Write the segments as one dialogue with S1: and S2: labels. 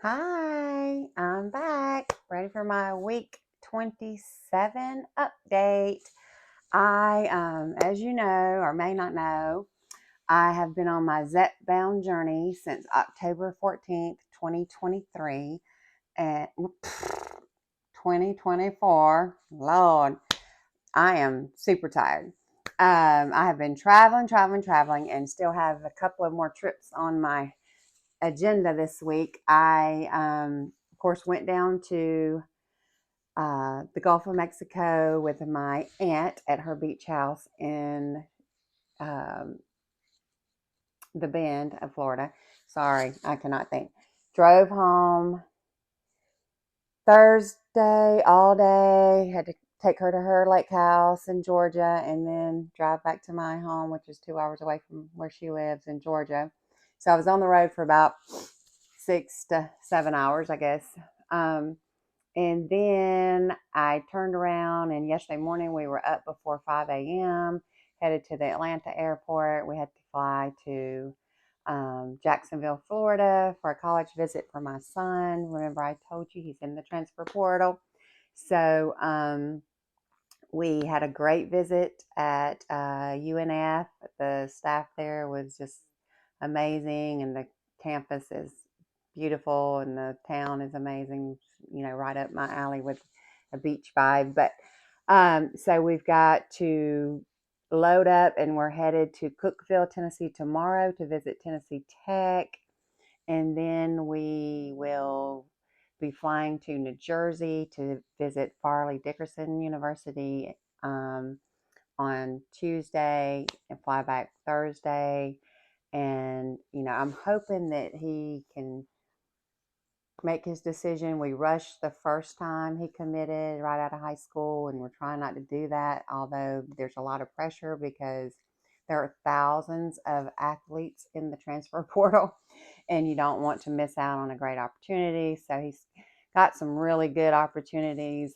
S1: Hi, I'm back, ready for my week 27 update. As you know, or may not know, I have been on my Zepbound journey since October 14th, 2023, and 2024. Lord, I am super tired. I have been traveling, and still have a couple of more trips on my agenda this week. Of course, went down to the Gulf of Mexico with my aunt at her beach house in um, the Bend of Florida. Sorry, I cannot think. Drove home Thursday all day. Had to take her to her lake house in Georgia and then drive back to my home, which is 2 hours away from where she lives in Georgia. So I was on the road for about 6 to 7 hours, I guess. Um, and then I turned around, and yesterday morning we were up before 5 a.m., headed to the Atlanta airport. We had to fly to Jacksonville, Florida for a college visit for my son. Remember, I told you he's in the transfer portal. So we had a great visit at UNF. The staff there was just amazing, and the campus is beautiful, and the town is amazing, right up my alley with a beach vibe. But so we've got to load up, and we're headed to Cookeville, Tennessee tomorrow to visit Tennessee Tech. And then we will be flying to New Jersey to visit Farley Dickerson University on Tuesday and fly back Thursday. And, I'm hoping that he can make his decision. We rushed the first time he committed right out of high school, and we're trying not to do that, although there's a lot of pressure because there are thousands of athletes in the transfer portal, and you don't want to miss out on a great opportunity. So he's got some really good opportunities.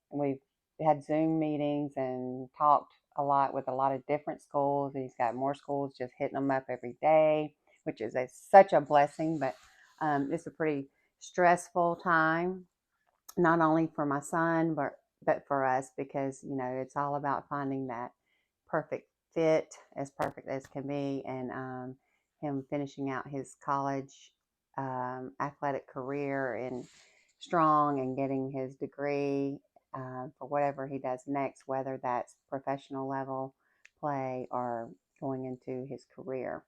S1: We've had Zoom meetings and talked a lot with a lot of different schools. He's got more schools just hitting them up every day, which is such a blessing. But it's a pretty stressful time, not only for my son, but for us, because it's all about finding that perfect fit, as perfect as can be, and him finishing out his college athletic career and strong, and getting his degree for whatever he does next, whether that's professional level play or going into his career.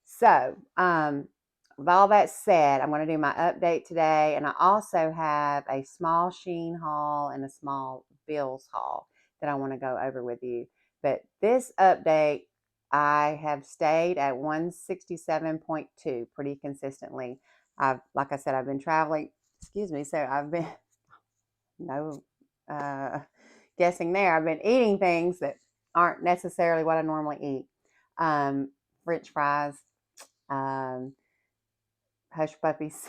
S1: So, with all that said, I'm going to do my update today, and I also have a small SHEIN haul and a small Bealls haul that I want to go over with you. But this update, I have stayed at 167.2 pretty consistently. Like I said, I've been traveling. Excuse me. So I've been no guessing there. I've been eating things that aren't necessarily what I normally eat. French fries, um, hush puppies.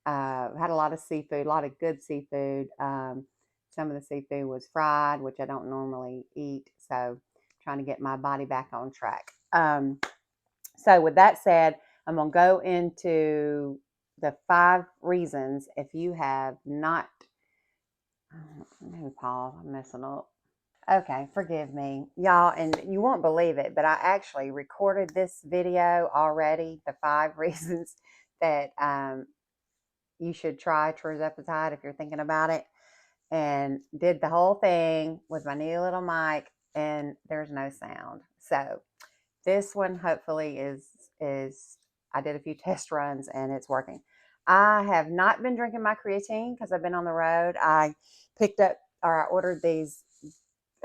S1: Had a lot of seafood, a lot of good seafood. Some of the seafood was fried, which I don't normally eat. So trying to get my body back on track. So with that said, I'm going to go into the 5 reasons if you have not. Let me pause. I'm messing up. Okay, forgive me, y'all, and you won't believe it, but I actually recorded this video already, the 5 reasons that you should try Tirzepatide if you're thinking about it, and did the whole thing with my new little mic, and there's no sound. So this one hopefully is I did a few test runs and it's working. I have not been drinking my creatine because I've been on the road. I ordered these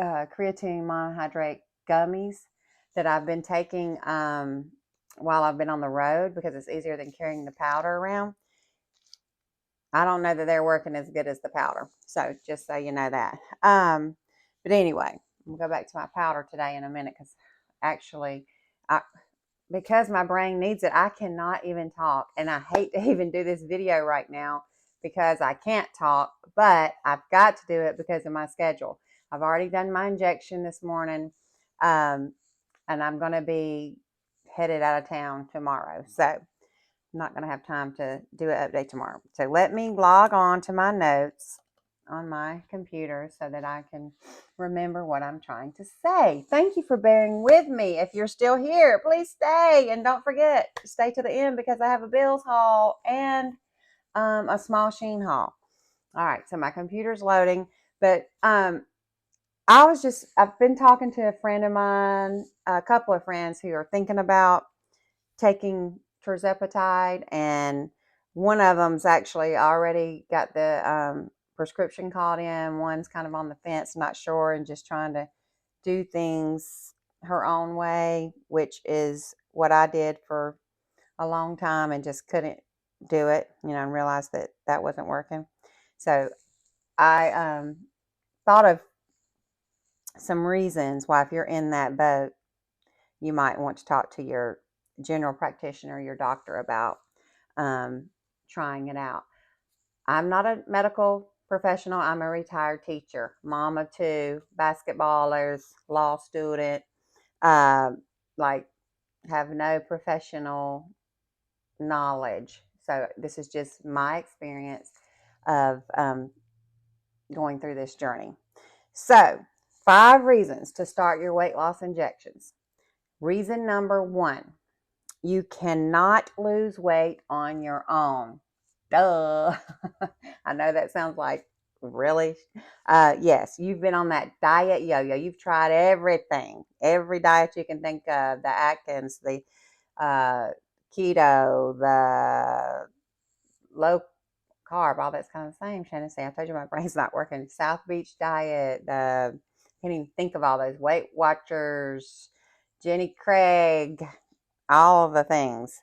S1: creatine monohydrate gummies that I've been taking while I've been on the road because it's easier than carrying the powder around. I don't know that they're working as good as the powder. So just so you know that. But anyway, I'm going to go back to my powder today in a minute because actually, because my brain needs it, I cannot even talk. And I hate to even do this video right now because I can't talk, but I've got to do it because of my schedule. I've already done my injection this morning, and I'm going to be headed out of town tomorrow. So not going to have time to do an update tomorrow. So let me log on to my notes on my computer so that I can remember what I'm trying to say. Thank you for bearing with me. If you're still here, please stay. And don't forget, stay to the end because I have a Bealls haul and a small SHEIN haul. All right, so my computer's loading. But I've been talking to a friend of mine, a couple of friends who are thinking about taking Tirzepatide, and one of them's actually already got the prescription called in. One's kind of on the fence, not sure, and just trying to do things her own way, which is what I did for a long time and just couldn't do it, and realized that that wasn't working. So I thought of some reasons why, if you're in that boat, you might want to talk to your general practitioner, your doctor, about trying it out. I'm not a medical professional. I'm a retired teacher, mom of two, basketballers, law student, like have no professional knowledge. So this is just my experience of going through this journey. So 5 reasons to start your weight loss injections. Reason number 1, you cannot lose weight on your own. Duh. I know that sounds like, really? Yes, you've been on that diet yo-yo. You've tried everything, every diet you can think of, the Atkins, the keto, the low carb, all that's kind of the same. Shannon say, I told you my brain's not working. South Beach diet, can't even think of all those. Weight Watchers, Jenny Craig, all of the things.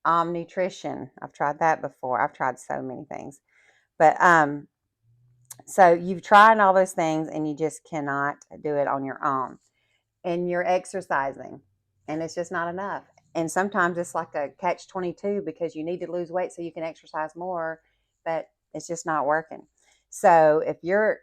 S1: Nutrition, I've tried that before. I've tried so many things. But so you've tried all those things and you just cannot do it on your own. And you're exercising and it's just not enough. And sometimes it's like a catch-22 because you need to lose weight so you can exercise more, but it's just not working. So if you're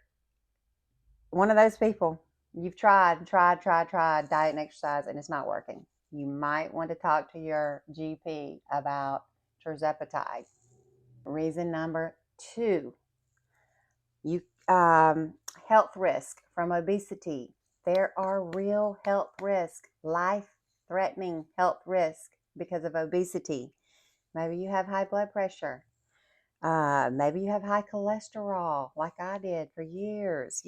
S1: one of those people, you've tried diet and exercise and it's not working, you might want to talk to your GP about Tirzepatide. Reason number 2, you health risk from obesity. There are real health risks, life-threatening health risk because of obesity. Maybe you have high blood pressure. Maybe you have high cholesterol, like I did for years.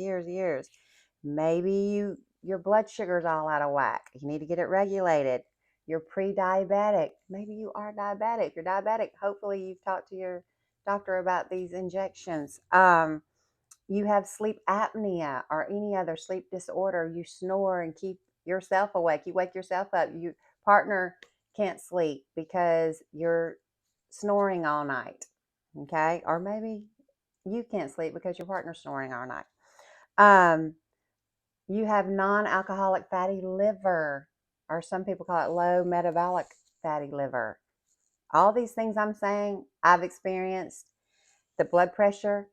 S1: Maybe your blood sugar's all out of whack. You need to get it regulated. You're pre-diabetic. Maybe you are diabetic. You're diabetic. Hopefully you've talked to your doctor about these injections. You have sleep apnea or any other sleep disorder. You snore and keep yourself awake. You wake yourself up. Your partner can't sleep because you're snoring all night. Okay? Or maybe you can't sleep because your partner's snoring all night. You have non-alcoholic fatty liver, or some people call it low metabolic fatty liver. All these things I'm saying, I've experienced. The blood pressure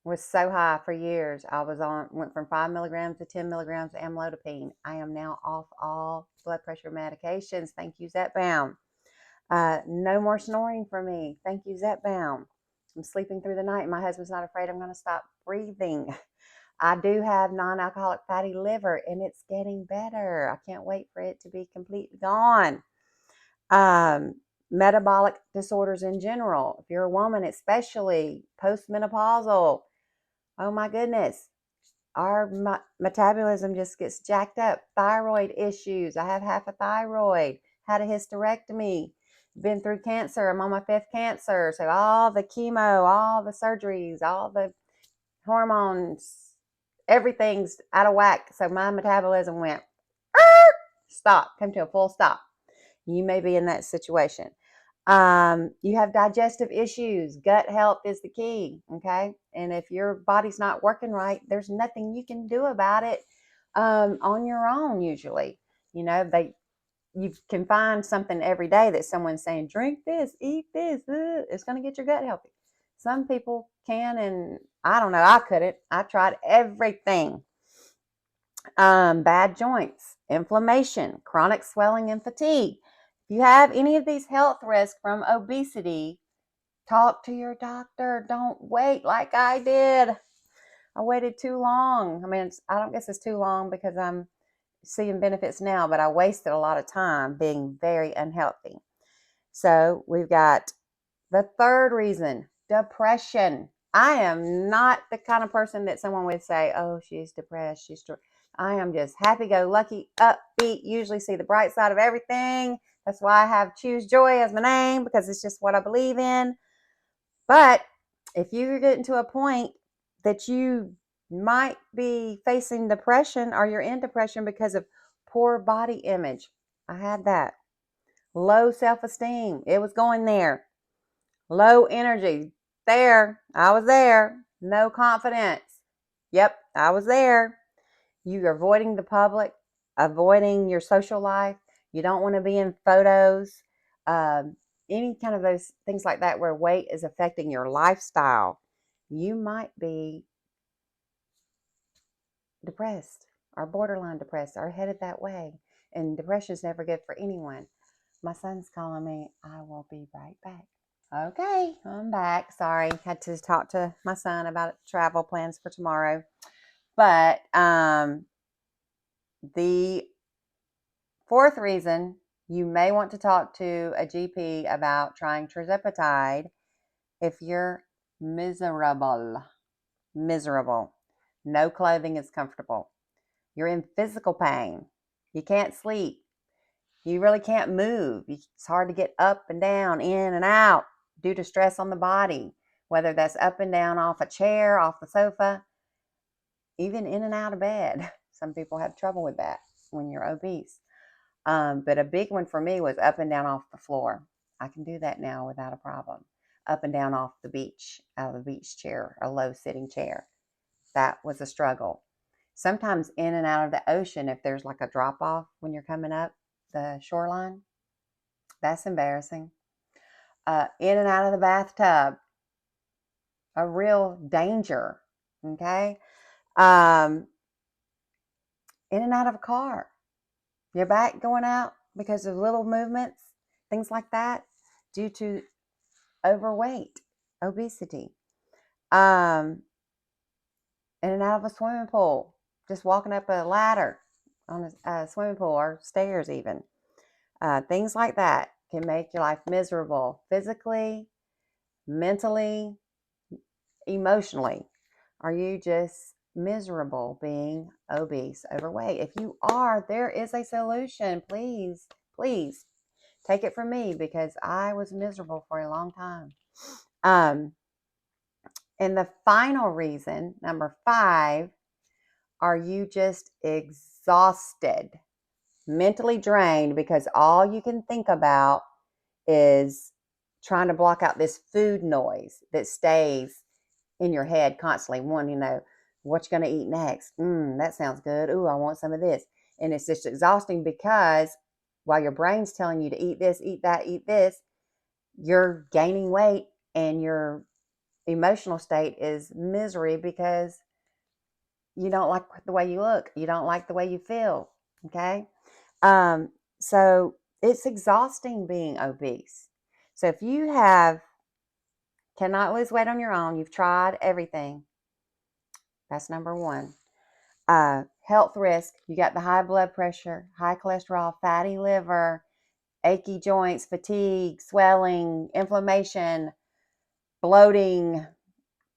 S1: was so high for years. Went from 5 milligrams to 10 milligrams of amlodipine. I am now off all blood pressure medications. Thank you, Zepbound. No more snoring for me. Thank you, Zepbound. I'm sleeping through the night. My husband's not afraid I'm going to stop breathing. I do have non-alcoholic fatty liver, and it's getting better. I can't wait for it to be completely gone. Metabolic disorders in general. If you're a woman, especially postmenopausal, oh my goodness, our metabolism just gets jacked up. Thyroid issues. I have half a thyroid. Had a hysterectomy. Been through cancer. I'm on my 5th cancer. So all the chemo, all the surgeries, all the hormones, everything's out of whack. So my metabolism went stop, come to a full stop. You may be in that situation. You have digestive issues. Gut health is the key. Okay. And if your body's not working right, there's nothing you can do about it on your own. Usually, you can find something every day that someone's saying, drink this, eat this, it's going to get your gut healthy. Some people can, and I don't know, I couldn't. I tried everything. Bad joints, inflammation, chronic swelling, and fatigue. If If you have any of these health risks from obesity, talk to your doctor. Don't wait like I did. I waited too long. I mean, I don't guess it's too long because I'm seeing benefits now, but I wasted a lot of time being very unhealthy. So we've got the third reason, depression. I am not the kind of person that someone would say, oh, she's depressed. I am just happy-go-lucky, upbeat, usually see the bright side of everything. That's why I have Choose Joy as my name, because it's just what I believe in. But if you're getting to a point that you might be facing depression or you're in depression because of poor body image, I had that. Low self-esteem, it was going there. Low energy, there, I was there. No confidence, yep, I was there. You're avoiding the public, avoiding your social life. You don't want to be in photos. Any kind of those things like that where weight is affecting your lifestyle. You might be depressed or borderline depressed or headed that way. And depression is never good for anyone. My son's calling me. I will be right back. Okay, I'm back. Sorry, had to talk to my son about travel plans for tomorrow. But the fourth reason you may want to talk to a GP about trying Tirzepatide if you're miserable. No clothing is comfortable. You're in physical pain. You can't sleep. You really can't move. It's hard to get up and down, in and out due to stress on the body, whether that's up and down off a chair, off the sofa, even in and out of bed. Some people have trouble with that when you're obese. But a big one for me was up and down off the floor. I can do that now without a problem. Up and down off the beach, out of the beach chair, a low sitting chair. That was a struggle. Sometimes in and out of the ocean, if there's like a drop off when you're coming up the shoreline, that's embarrassing. In and out of the bathtub, a real danger. Okay. In and out of a car, your back going out because of little movements, things like that, due to overweight, obesity. In and out of a swimming pool, just walking up a ladder on a swimming pool or stairs even. Things like that can make your life miserable physically, mentally, emotionally. Are you just miserable being obese, overweight? If you are, there is a solution. Please, please take it from me because I was miserable for a long time. And the final reason, number 5, are you just exhausted, mentally drained because all you can think about is trying to block out this food noise that stays in your head constantly, wanting to know what you're going to eat next. That sounds good. Ooh, I want some of this. And it's just exhausting because while your brain's telling you to eat this, eat that, eat this, you're gaining weight and your emotional state is misery because you don't like the way you look. You don't like the way you feel. Okay. So it's exhausting being obese. So if you cannot lose weight on your own, you've tried everything. That's number 1. Health risk. You got the high blood pressure, high cholesterol, fatty liver, achy joints, fatigue, swelling, inflammation, bloating,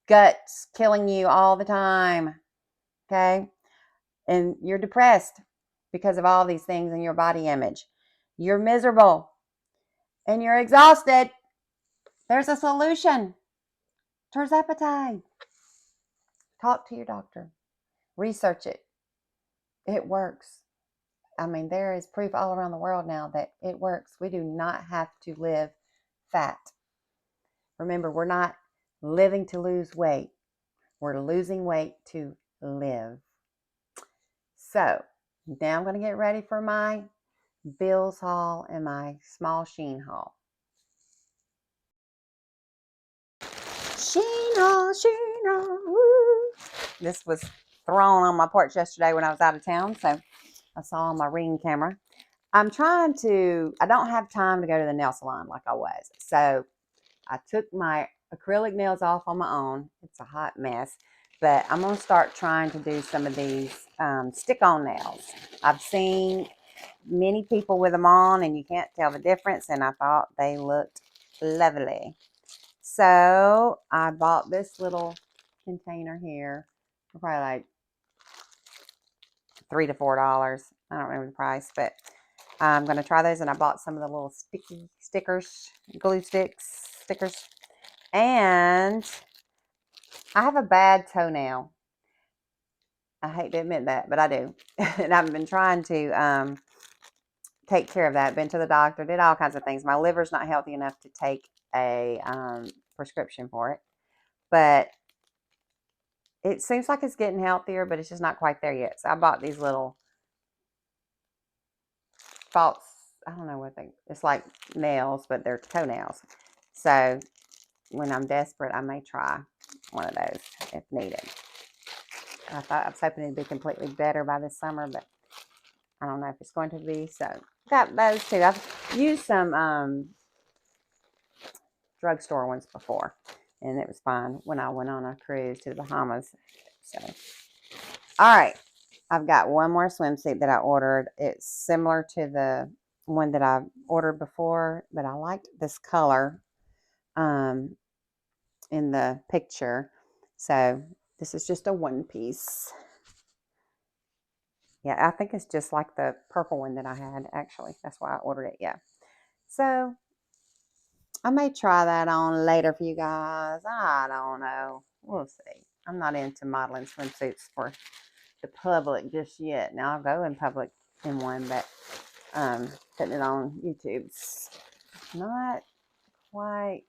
S1: guts killing you all the time. Okay. And you're depressed because of all these things in your body image. You're miserable and you're exhausted. There's a solution. Tirzepatide. Talk to your doctor. Research it. It works. I mean, there is proof all around the world now that it works. We do not have to live fat. Remember, we're not living to lose weight. We're losing weight to live. So now I'm going to get ready for my Bealls haul and my small SHEIN haul. SHEIN haul. Woo. This was thrown on my porch yesterday when I was out of town, so I saw on my Ring camera. I'm trying to, I don't have time to go to the nail salon like I was. So I took my acrylic nails off on my own. It's a hot mess. But I'm going to start trying to do some of these stick-on nails. I've seen many people with them on and you can't tell the difference. And I thought they looked lovely. So I bought this little container here for probably like $3 to $4. I don't remember the price, but I'm going to try those. And I bought some of the little sticky stickers, glue stickers. And I have a bad toenail. I hate to admit that, but I do. And I've been trying to take care of that. Been to the doctor, did all kinds of things. My liver's not healthy enough to take a prescription for it. But it seems like it's getting healthier, but it's just not quite there yet. So I bought these little false, I don't know what it's like nails, but they're toenails. So when I'm desperate, I may try one of those if needed. I was hoping it'd be completely better by this summer, but I don't know if it's going to be. So got those two. I've used some drugstore ones before, and it was fine when I went on a cruise to the Bahamas. So, all right, I've got one more swimsuit that I ordered. It's similar to the one that I ordered before, but I liked this color in the picture. So this is just a one piece. Yeah, I think it's just like the purple one that I had, actually. That's why I ordered it, yeah. So I may try that on later for you guys. I don't know. We'll see. I'm not into modeling swimsuits for the public just yet. Now I'll go in public in one, but putting it on YouTube's not quite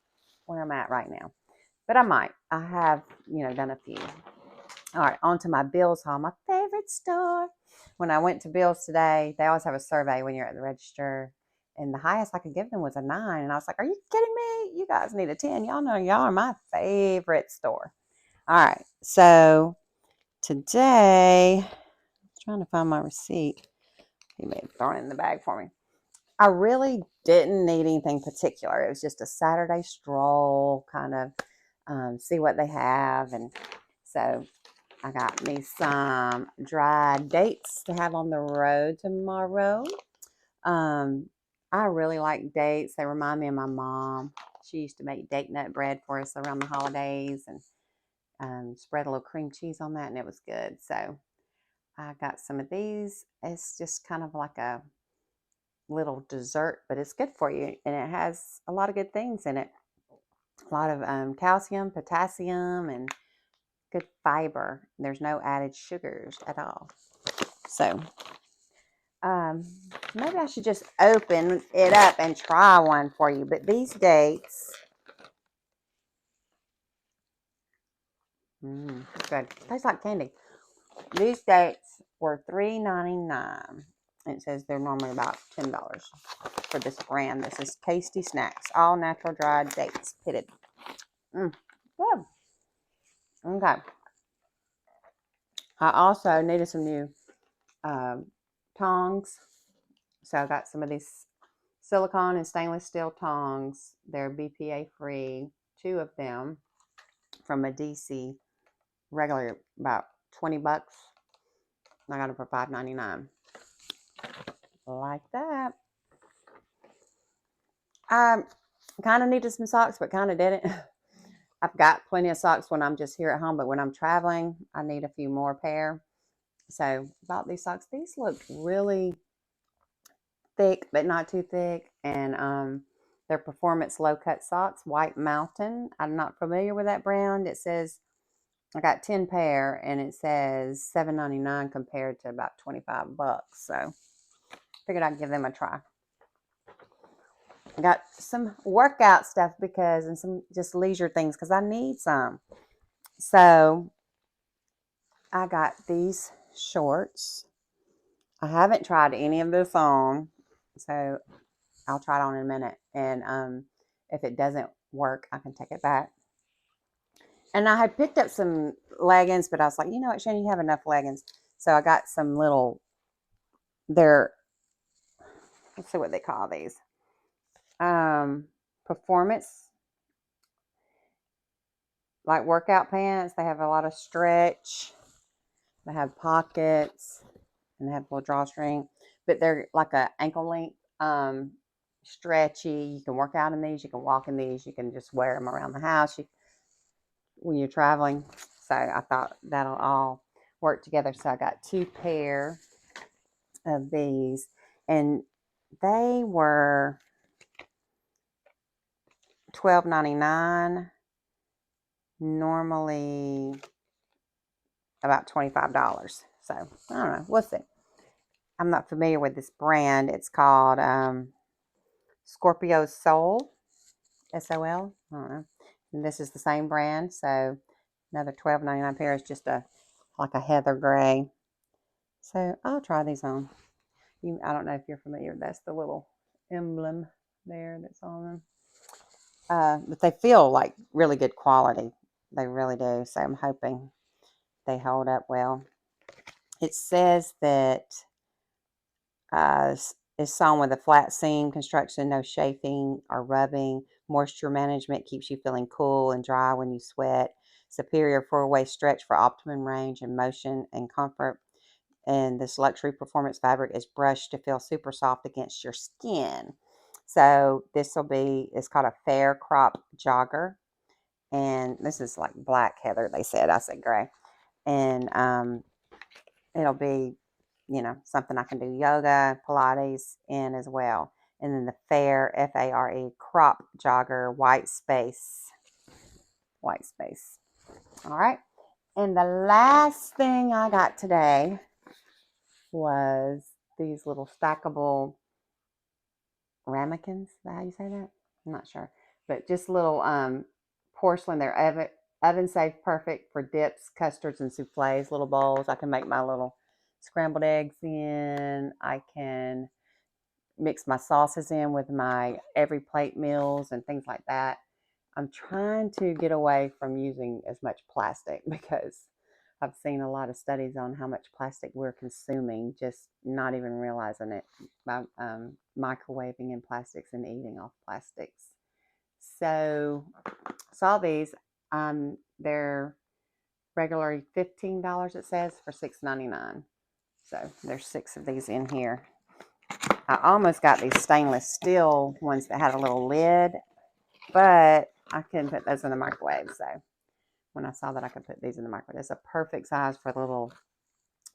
S1: where I'm at right now. But I might. I have, done a few. All right, on to my Bealls haul, my favorite store. When I went to Bealls today, they always have a survey when you're at the register. And the highest I could give them was a 9. And I was like, are you kidding me? You guys need a 10. Y'all know y'all are my favorite store. All right, so today, I'm trying to find my receipt. He may have thrown it in the bag for me. I really didn't need anything particular. It was just a Saturday stroll, kind of see what they have. And so I got me some dried dates to have on the road tomorrow. I really like dates. They remind me of my mom. She used to make date nut bread for us around the holidays and spread a little cream cheese on that, and it was good. So I got some of these. It's just kind of like a little dessert, but it's good for you, and it has a lot of good things in it. A lot of calcium, potassium, and good fiber. There's no added sugars at all. So maybe I should just open it up and try one for you. But these dates, good. Tastes like candy. These dates were $3.99. It says they're normally about $10 for this brand. This is Tasty Snacks, all natural dried dates, pitted. Good. Okay. I also needed some new tongs. So I got some of these silicone and stainless steel tongs. They're BPA free, 2 of them from a DC, regular about $20. I got them for $5.99. Like that. Kind of needed some socks, but kind of didn't. I've got plenty of socks when I'm just here at home, but when I'm traveling, I need a few more pair. So bought these socks. These look really thick, but not too thick. And they're performance low cut socks, White Mountain. I'm not familiar with that brand. It says I got 10 pair, and it says $7.99 compared to about $25. So figured I'd give them a try. I got some workout stuff and some just leisure things because I need some. So I got these shorts. I haven't tried any of this on, so I'll try it on in a minute. And if it doesn't work, I can take it back. And I had picked up some leggings, but I was like, you know what, Shane, you have enough leggings. So I got some they're let's see what they call these. Performance, like workout pants. They have a lot of stretch. They have pockets and they have a little drawstring, but they're like a ankle length, stretchy. You can work out in these. You can walk in these. You can just wear them around the house when you're traveling. So I thought that'll all work together. So I got 2 pair of these, and they were $12.99. Normally about $25. So I don't know. We'll see. I'm not familiar with this brand. It's called Scorpio Soul, SOL. I don't know. And this is the same brand. So another $12.99 pair is just like a heather gray. So I'll try these on. I don't know if you're familiar. That's the little emblem there that's on them. But they feel like really good quality. They really do. So I'm hoping they hold up well. It says that it's sewn with a flat seam construction, no chafing or rubbing. Moisture management keeps you feeling cool and dry when you sweat. Superior 4-way stretch for optimum range and motion and comfort. And this luxury performance fabric is brushed to feel super soft against your skin. So this will be, it's called a fair crop jogger. And this is like black heather, they said. I said gray. And it'll be, something I can do yoga, Pilates in as well. And then the fair, Fare, crop jogger, white space. All right. And the last thing I got today was these little stackable ramekins. Is that how you say that? I'm not sure. But just little porcelain. They're oven safe, perfect for dips, custards, and souffles. Little bowls. I can make my little scrambled eggs in. I can mix my sauces in with my every plate meals and things like that. I'm trying to get away from using as much plastic because I've seen a lot of studies on how much plastic we're consuming, just not even realizing it by microwaving in plastics and eating off plastics. So saw these. They're regularly $15, it says, for $6.99. So there's 6 of these in here. I almost got these stainless steel ones that had a little lid, but I couldn't put those in the microwave. So when I saw that I could put these in the microwave, it's a perfect size for little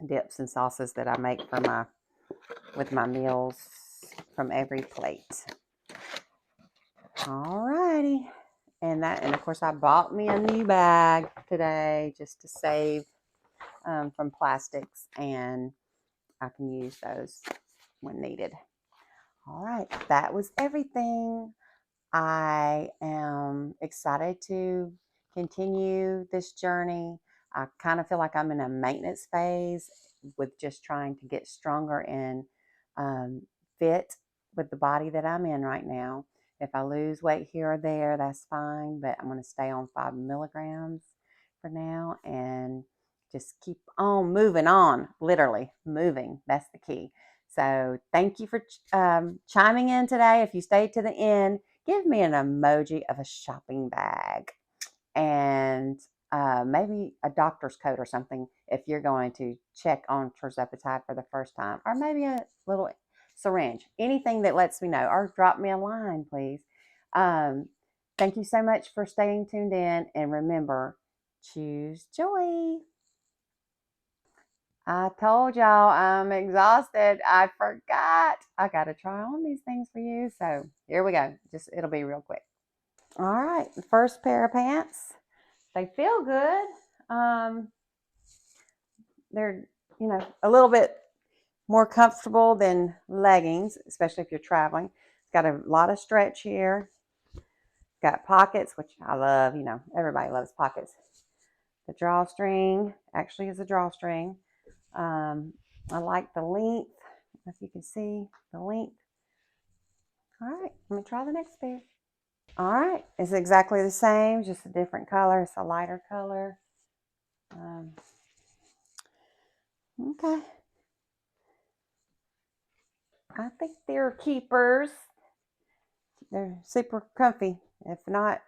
S1: dips and sauces that I make for with my meals from every plate. All righty. And of course I bought me a new bag today just to save from plastics, and I can use those when needed. All right, that was everything. I am excited to continue this journey. I kind of feel like I'm in a maintenance phase with just trying to get stronger and fit with the body that I'm in right now. If I lose weight here or there, that's fine, but I'm going to stay on 5 milligrams for now and just keep on moving on, literally moving. That's the key. So thank you for chiming in today. If you stayed to the end, give me an emoji of a shopping bag and maybe a doctor's coat or something if you're going to check on Tirzepatide for the first time, or maybe a little syringe, anything that lets me know, or drop me a line, please. Thank you so much for staying tuned in, and remember, choose joy. I told y'all I'm exhausted. I forgot. I got to try on these things for you. So here we go. It'll be real quick. All right. The first pair of pants. They feel good. They're, a little bit more comfortable than leggings, especially if you're traveling. It's got a lot of stretch here. Got pockets, which I love. Everybody loves pockets. The drawstring actually is a drawstring. I like the length. If you can see the length. All right, let me try the next pair. All right, it's exactly the same, just a different color. It's a lighter color. Okay. I think they're keepers. They're super comfy, if not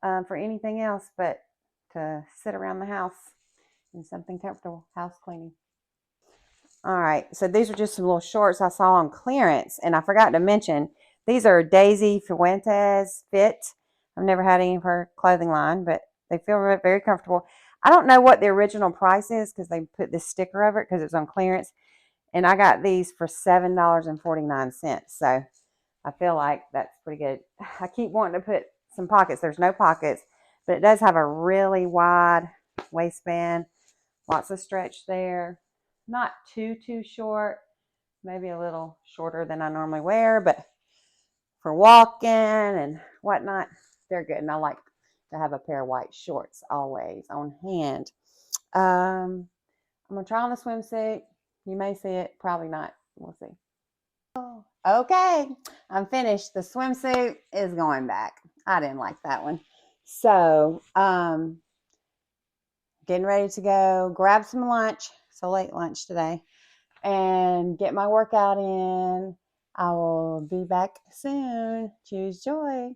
S1: for anything else but to sit around the house in something comfortable, house cleaning. All right, so these are just some little shorts I saw on clearance, and I forgot to mention, these are Daisy Fuentes fit. I've never had any of her clothing line, but they feel very comfortable. I don't know what the original price is because they put this sticker over it because it was on clearance, and I got these for $7.49. So I feel like that's pretty good. I keep wanting to put some pockets. There's no pockets, but it does have a really wide waistband. Lots of stretch there. Not too short. Maybe a little shorter than I normally wear, but for walking and whatnot, they're good. And I like to have a pair of white shorts always on hand. I'm going to try on the swimsuit. You may see it. Probably not. We'll see. Okay, I'm finished. The swimsuit is going back. I didn't like that one. So, getting ready to go grab some lunch. So late lunch today. And get my workout in. I will be back soon. Choose joy.